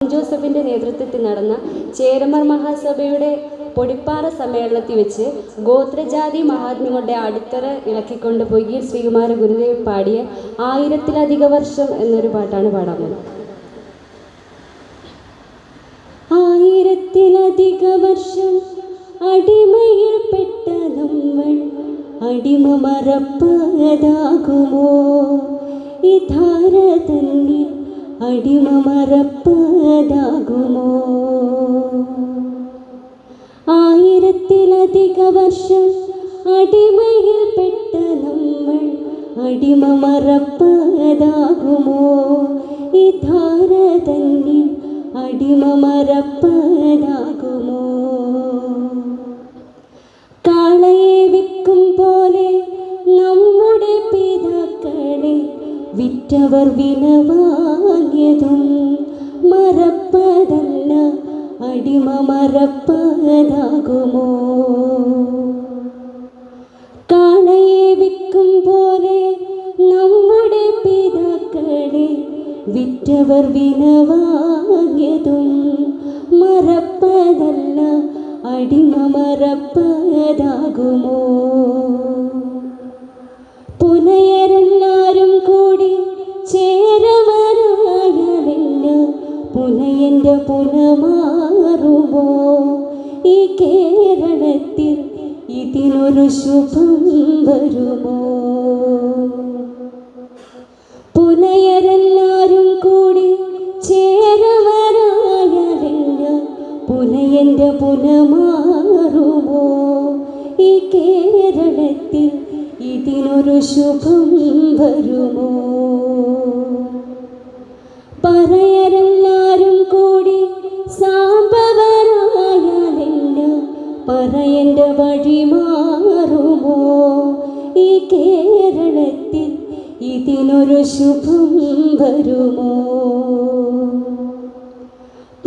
ജോസഫിൻ്റെ നേതൃത്വത്തിൽ നടന്ന ചേരമർ മഹാസഭയുടെ പൊടിപ്പാറ സമ്മേളനത്തിൽ വെച്ച് ഗോത്രജാതി മഹാത്മ്യങ്ങളുടെ അടിത്തറ ഇളക്കിക്കൊണ്ട് പൊയ്കയിൽ ശ്രീകുമാര ഗുരുദേവ് പാടിയ 1000-ലധിക വർഷം എന്നൊരു പാട്ടാണ് പാടാൻ പോകുന്നത്. 1000-ലധിക വർഷം അടിമയിൽപ്പെട്ട നമ്മൾ അടിമ മറപ്പതാകുമോ? ഈ ധാര തന്നിൽ അടിമ മറപ്പതാകുമോ? 1000-ലധിക വർഷം അടിമയിൽപ്പെട്ട നമ്മൾ അടിമ മറപ്പതാകുമോ? ഈ ധാര തന്നിൽ അടിമ മറപ്പതാകുമോ? കാളയെ വിൽക്കും പോലെ നമ്മുടെ പിതാക്കളെ വിറ്റവർ വില വാങ്ങിയതും മറപ്പതല്ല, അടിമ മറപ്പതാകുമോ? കാളയെ വിൽക്കും പോലെ നമ്മുടെ പിതാക്കളെ വിറ്റവർ വില വാങ്ങിയതും മറപ്പതല്ല, അടിമ മറപ്പതാകുമോ? പുലയരെല്ലാരും കൂടി ചേരവരായാലില്ല, പുലയൻ്റെ പുല മാറുമോ? ഈ കേരളത്തിൽ ഇതിനൊരു ശുഭം വരുമോ? പുലയരെല്ലാരും കൂടി ചേരവരായാലില്ല, പുലയൻ്റെ പുല മാറുമോ? ഈ കേരളത്തിൽ ഇതിനൊരു ശുഭം വരുമോ? പറയരെല്ലാരും കൂടി സാമ്പവരായാലില്ല, പറയൻ്റെ വഴി മാറുമോ? ഈ കേരളത്തിൽ ഇതിനൊരു ശുഭം വരുമോ?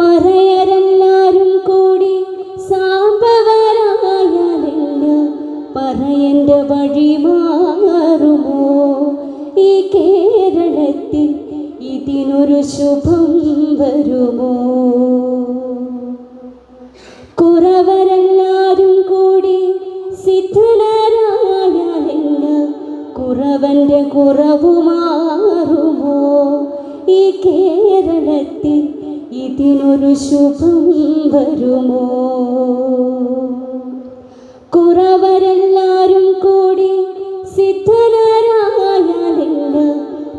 പറയരെല്ലാരും കൂടി സാമ്പവരായാലില്ല, പറയൻ്റെ വഴി മാറുമോ? ഈ കേരളത്തിൽ ഇതിനൊരു ശുഭം വരുമോ? കുറവരെല്ലാരും കൂടി സിദ്ധരായാലില്ല, കുറവൻ്റെ കുറവു മാറുമോ? ഈ കേരളത്തിൽ ഇതിനൊരു ശുഭം വരുമോ? കുറവരെല്ലാരും കൂടി സിദ്ധരായാലില്ല,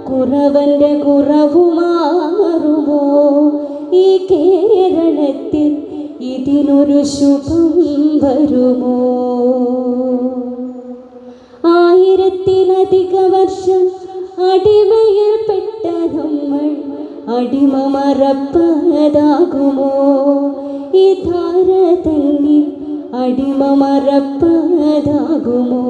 കുറവൻ്റെ കുറവു മാറുമോ? ഈ കേരളത്തിൽ ഇതിനൊരു ശുഭം വരുമോ? 1000-ലധിക വർഷം അടിമയിൽപ്പെട്ട നമ്മൾ അടിമ മറപ്പതാകുമോ? ഈ ധാര തന്നിൽ അടിമ മറപ്പതാകുമോ?